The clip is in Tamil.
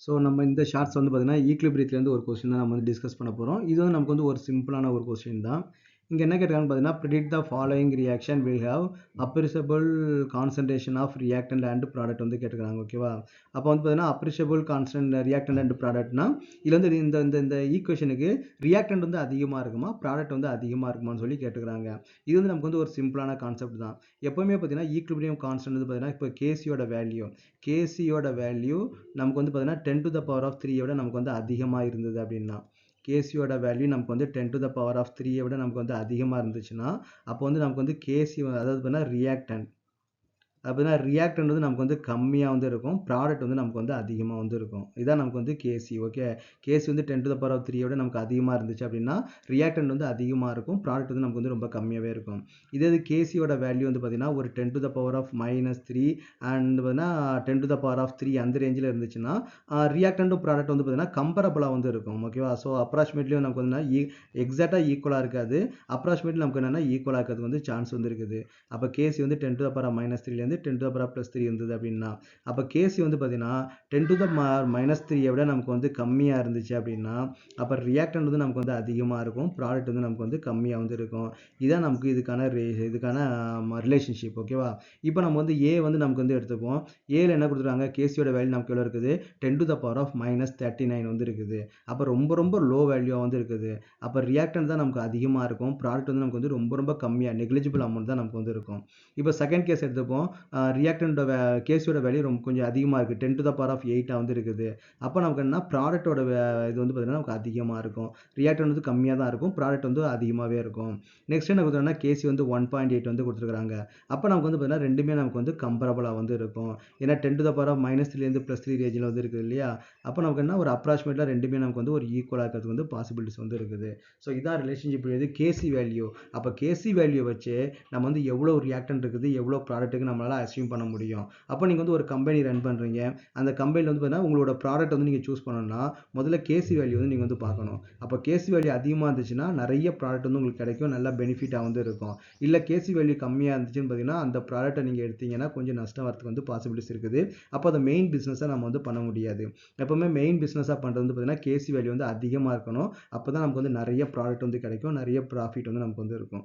ஸோ நம்ம இந்த ஷார்ட்ஸ் வந்து பார்த்தீங்கன்னா ஈக்லிபிரியத்துலேருந்து ஒரு கொஸ்டின் தான் நம்ம வந்து டிஸ்கஸ் பண்ண போகிறோம். இது வந்து நமக்கு வந்து ஒரு சிம்பிளான ஒரு கொஸ்டின் தான். இங்கே என்ன கேட்டாங்கன்னு பார்த்தீங்கன்னா predict the following reaction will have appreciable concentration of reactant and product வந்து கேட்டுக்கிறாங்க. ஓகேவா? அப்போ வந்து பார்த்தீங்கன்னா appreciable constant reactant and productனா இதில் வந்து இந்த இந்த இந்த ஈக்குவேஷனுக்கு ரியாக்டன்ட் வந்து அதிகமாக இருக்குமா ப்ராடக்ட் வந்து அதிகமாக இருக்குமான்னு சொல்லி கேட்டுக்கிறாங்க. இது வந்து நமக்கு வந்து ஒரு சிம்பிளான கான்செப்ட் தான். எப்போவுமே பார்த்தீங்கன்னா ஈக்லிபிரியம் கான்ஸ்டன்ட் வந்து பார்த்தீங்கன்னா இப்போ கேசியோட வேல்யூ நமக்கு வந்து பார்த்தீங்கன்னா 10 to the power of 3 விட நமக்கு வந்து அதிகமாக இருந்தது அப்படின்னா கேசியோட வேல்யூ நமக்கு வந்து 10 to the power of 3 விட நமக்கு வந்து அதிகமாக இருந்துச்சுன்னா அப்போ வந்து நமக்கு வந்து கேசி அதாவது பார்த்தீங்கன்னா ரியாக்டன்ட் அப்படின்னா ரியாக்டன்ட் வந்து நமக்கு வந்து கம்மியாக வந்து இருக்கும், ப்ராடக்ட் வந்து நமக்கு வந்து அதிகமாக வந்து இருக்கும். இதான் நமக்கு வந்து கேசி. ஓகே, கேசி வந்து 10 to the power of 3 விட நமக்கு அதிகமாக இருந்துச்சு அப்படின்னா ரியாக்டன்ட் வந்து அதிகமாக இருக்கும், ப்ராடக்ட் வந்து நமக்கு வந்து ரொம்ப கம்மியாகவே இருக்கும். இதே கேசியோட வேல்யூ வந்து பார்த்தீங்கன்னா ஒரு 10 to the power of -3 and பார்த்தீங்கன்னா 10 to the power of 3 அந்த ரேஞ்சில் இருந்துச்சுன்னா ரியாக்டன்ட்டும் ப்ராடக்ட் வந்து பார்த்தீங்கன்னா கம்பரபிளாக வந்து இருக்கும். ஓகேவா? ஸோ அப்ராக்சிமேட்லி நமக்கு வந்து எக்ஸாக்டாக ஈக்குவலாக இருக்காது, அப்ராக்சிமேட்லி நமக்கு என்னென்னா ஈக்குவலாக இருக்கிறது வந்து சான்ஸ் வந்து இருக்குது. அப்போ கேசி வந்து 10 to the power of -3 10 to the power plus 3 இருந்தது அப்படின்னா அப்போ கேசி வந்து பார்த்தீங்கன்னா 10 to the -3 விட நமக்கு வந்து கம்மியாக இருந்துச்சு அப்படின்னா அப்போ ரியாக்டன்ட் வந்து நமக்கு வந்து அதிகமாக இருக்கும், ப்ராடக்ட் வந்து நமக்கு வந்து கம்மியாக வந்து இருக்கும். இதான் நமக்கு இதுக்கான ரிலேஷன்ஷிப். ஓகேவா? இப்போ நம்ம வந்து ஏ வந்து நமக்கு வந்து எடுத்துப்போம். ஏல என்ன கொடுத்துருக்காங்க, கேசியோட வேல்யூ நமக்கு எவ்வளோ இருக்குது, 10 to the power of -39 வந்து இருக்குது. அப்போ ரொம்ப ரொம்ப லோ வேல்யூவாக வந்து இருக்குது. அப்போ ரியாக்டன்ட் தான் நமக்கு அதிகமாக இருக்கும், ப்ராடக்ட் வந்து நமக்கு வந்து ரொம்ப ரொம்ப கம்மியாக நெக்லிஜிபிள் அமௌண்ட் தான் நமக்கு வந்து இருக்கும். இப்போ செகண்ட் கேஸ் எடுத்துப்போம். ரியாக்டன்ட்டோட கேஸோட வேல்யூ ரொம்ப கொஞ்சம் அதிகமாக இருக்குது, 10 to the power of 8 வந்து இருக்குது. அப்போ நமக்கு என்ன ப்ராடக்டோட இது வந்து பார்த்தீங்கன்னா நமக்கு அதிகமாக இருக்கும், ரியாக்டன்ட் வந்து கம்மியாக தான் இருக்கும், ப்ராடக்ட் வந்து அதிகமாகவே இருக்கும். நெக்ஸ்ட் என்ன கொடுத்துருக்காங்கன்னா கேசி வந்து 1.8 வந்து கொடுத்துருக்காங்க. அப்போ நமக்கு வந்து பார்த்தீங்கன்னா ரெண்டுமே நமக்கு வந்து கம்பரபிளாக வந்து இருக்கும். ஏன்னா 10 to the power of -3 +3 ரேஞ்சில் வந்து இருக்குது இல்லையா? அப்போ நமக்கு என்ன ஒரு அப்ராக்சிமேட்டாக ரெண்டுமே நமக்கு வந்து ஒரு ஈக்குவலாக இருக்கிறதுக்கு வந்து பாசிபிலிட்டிஸ் வந்து இருக்குது. ஸோ இதான் ரிலேஷன்ஷிப் இது கேசி வேல்யூ. அப்போ கேசி வேல்யூ வச்சு நம்ம வந்து எவ்வளோ ரியாக்டன்ட் இருக்குது, எவ்வளோ ப்ராடக்ட்டுக்கு நம்மளால் அஸ்யூம் பண்ண முடியும். அப்போ நீங்கள் வந்து ஒரு கம்பெனி ரன் பண்ணுறீங்க, அந்த கம்பெனியில் வந்து பார்த்தீங்கன்னா உங்களோட ப்ராடக்ட் வந்து நீங்கள் சூஸ் பண்ணணும்னா முதல்ல கேசி வேல்யூ வந்து நீங்கள் வந்து பார்க்கணும். அப்போ கேசி வேல்யூ அதிகமாக இருந்துச்சுன்னா நிறைய ப்ராடக்ட் வந்து உங்களுக்கு கிடைக்கும், நல்ல பெனிஃபிட்டாக வந்து இருக்கும். இல்லை கேசி வேல்யூ கம்மியாக இருந்துச்சுன்னு பார்த்தீங்கன்னா அந்த ப்ராடக்ட்டை நீங்கள் எடுத்தீங்கன்னா கொஞ்சம் நஷ்டம் வரதுக்கு வந்து பாசிபிலிட்டிஸ் இருக்குது. அப்போ அதை மெயின் பிஸ்னஸாக நம்ம வந்து பண்ண முடியாது. எப்போவுமே மெயின் பிஸ்னஸாக பண்ணுறது வந்து பார்த்தீங்கன்னா கேசி வேல்யூ வந்து அதிகமாக இருக்கணும். அப்போ தான் நமக்கு வந்து நிறைய ப்ராடக்ட் வந்து கிடைக்கும், நிறைய ப்ராஃபிட் வந்து நமக்கு வந்து இருக்கும்.